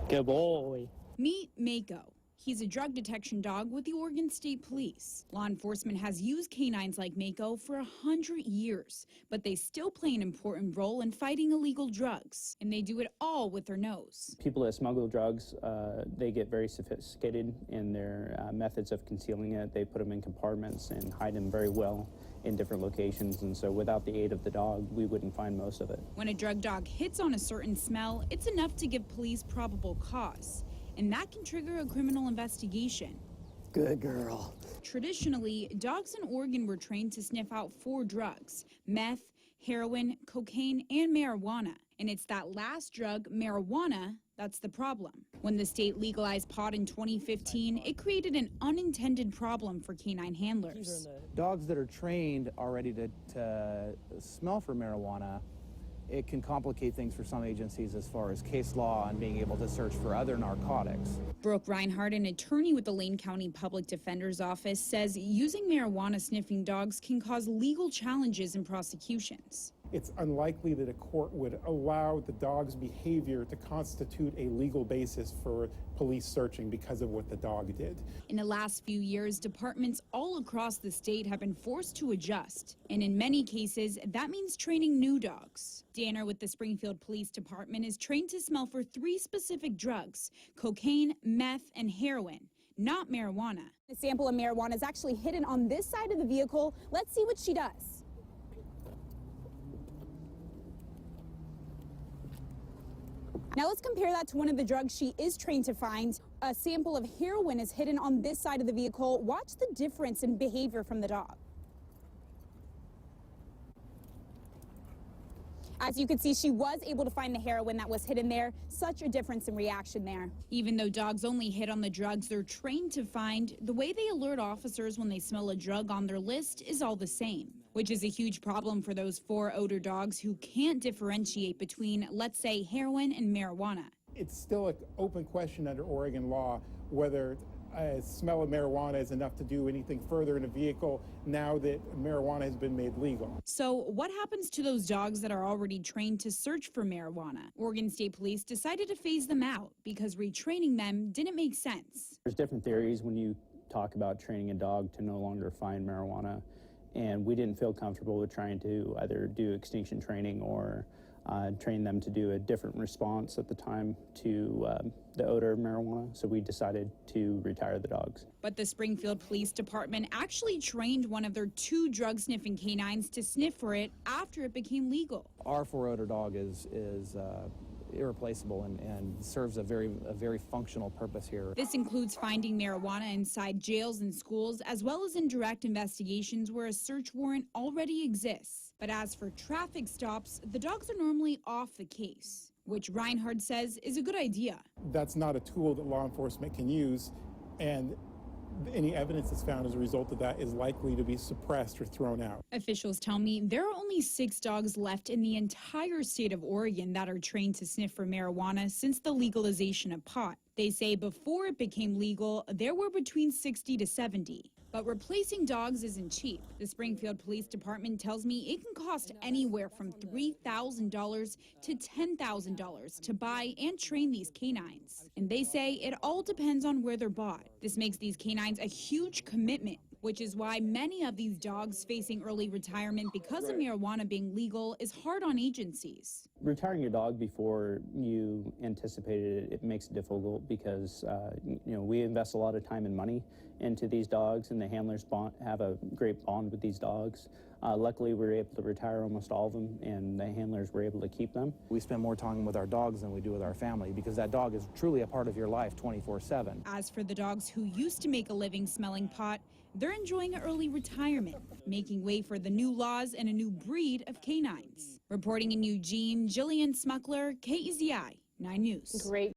Good boy. Meet Mako. He's a drug detection dog with the Oregon State Police. Law enforcement has used canines like Mako for 100 years, but they still play an important role in fighting illegal drugs, and they do it all with their nose. People that smuggle drugs, they get very sophisticated in their methods of concealing it. They put them in compartments and hide them very well in different locations, and so without the aid of the dog, we wouldn't find most of it. When a drug dog hits on a certain smell, it's enough to give police probable cause, and that can trigger a criminal investigation. Good girl. Traditionally, dogs in Oregon were trained to sniff out 4 drugs: meth, heroin, cocaine, and marijuana. And it's that last drug, marijuana, that's the problem. When the state legalized pot in 2015, it created an unintended problem for canine handlers. Dogs that are trained already to smell for marijuana, it can complicate things for some agencies as far as case law and being able to search for other narcotics. Brooke Reinhardt, an attorney with the Lane County Public Defender's Office, says using marijuana sniffing dogs can cause legal challenges in prosecutions. It's unlikely that a court would allow the dog's behavior to constitute a legal basis for police searching because of what the dog did. In the last few years, departments all across the state have been forced to adjust. And in many cases, that means training new dogs. Danner with the Springfield Police Department is trained to smell for 3 specific drugs: cocaine, meth, and heroin, not marijuana. A sample of marijuana is actually hidden on this side of the vehicle. Let's see what she does. Now let's compare that to one of the drugs she is trained to find. A sample of heroin is hidden on this side of the vehicle. Watch the difference in behavior from the dog. As you can see, she was able to find the heroin that was hidden there. Such a difference in reaction there. Even though dogs only hit on the drugs they're trained to find, the way they alert officers when they smell a drug on their list is all the same, which is a huge problem for those 4 odor dogs who can't differentiate between, let's say, heroin and marijuana. It's still an open question under Oregon law whether a smell of marijuana is enough to do anything further in a vehicle now that marijuana has been made legal. So what happens to those dogs that are already trained to search for marijuana? Oregon State Police decided to phase them out because retraining them didn't make sense. There's different theories when you talk about training a dog to no longer find marijuana, and we didn't feel comfortable with trying to either do extinction training or train them to do a different response at the time to the odor of marijuana, so we decided to retire the dogs. But the Springfield Police Department actually trained one of their 2 drug-sniffing canines to sniff for it after it became legal. Our 4-odor dog is irreplaceable and serves a very functional purpose here. This includes finding marijuana inside jails and schools, as well as in direct investigations where a search warrant already exists. But as for traffic stops, the dogs are normally off the case, which Reinhardt says is a good idea. That's not a tool that law enforcement can use, and any evidence that's found as a result of that is likely to be suppressed or thrown out. Officials tell me there are only 6 dogs left in the entire state of Oregon that are trained to sniff for marijuana since the legalization of pot. They say before it became legal, there were between 60 to 70. But replacing dogs isn't cheap. The Springfield Police Department tells me it can cost anywhere from $3,000 to $10,000 to buy and train these canines. And they say it all depends on where they're bought. This makes these canines a huge commitment, which is why many of these dogs facing early retirement because of marijuana being legal is hard on agencies. Retiring your dog before you anticipated it makes it difficult because we invest a lot of time and money into these dogs, and the handlers have a great bond with these dogs. Luckily, we were able to retire almost all of them, and the handlers were able to keep them. We spend more time with our dogs than we do with our family because that dog is truly a part of your life 24/7. As for the dogs who used to make a living smelling pot, they're enjoying early retirement, making way for the new laws and a new breed of canines. Reporting in Eugene, Jillian Smuckler, KEZI 9 News. Great.